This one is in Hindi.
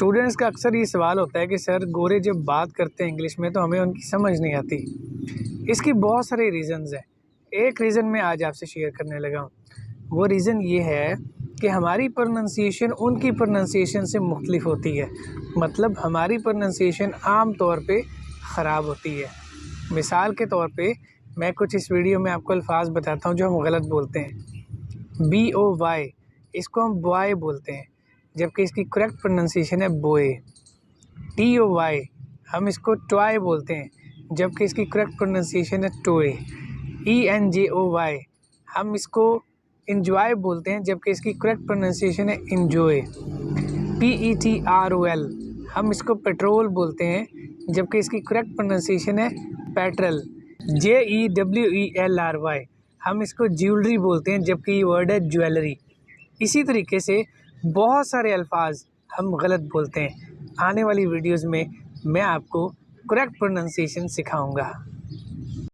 स्टूडेंट्स का अक्सर ये सवाल होता है कि सर गोरे जब बात करते हैं इंग्लिश में तो हमें उनकी समझ नहीं आती। इसकी बहुत सारे रीज़न्स हैं। एक रीज़न मैं आज आपसे शेयर करने लगा हूँ। वो रीज़न ये है कि हमारी प्रोनंसिएशन उनकी प्रोनंसिएशन से मुख्तलिफ होती है। मतलब हमारी प्रोनंसिएशन आम तौर पे ख़राब होती है। मिसाल के तौर पे मैं कुछ इस वीडियो में आपको अल्फाज बताता हूँ जो हम गलत बोलते हैं। BOY इसको हम बॉय बोलते हैं, जबकि इसकी करेक्ट प्रोनंसिएशन है बोए। TOY हम इसको टॉय बोलते हैं, जबकि इसकी करेक्ट प्रोनंसिएशन है टोए। ENJOY हम इसको इंजॉय बोलते हैं, जबकि इसकी करेक्ट प्रोनंसिएशन है इंजॉय। PETROL हम इसको पेट्रोल बोलते हैं, जबकि इसकी करेक्ट प्रोनंसिएशन है पेट्रोल। JEWELRY हम इसको ज्वेलरी बोलते हैं, जबकि ये वर्ड है ज्वेलरी। इसी तरीके से बहुत सारे अल्फाज हम गलत बोलते हैं। आने वाली वीडियोज़ में मैं आपको करेक्ट प्रोनंसिएशन सिखाऊंगा।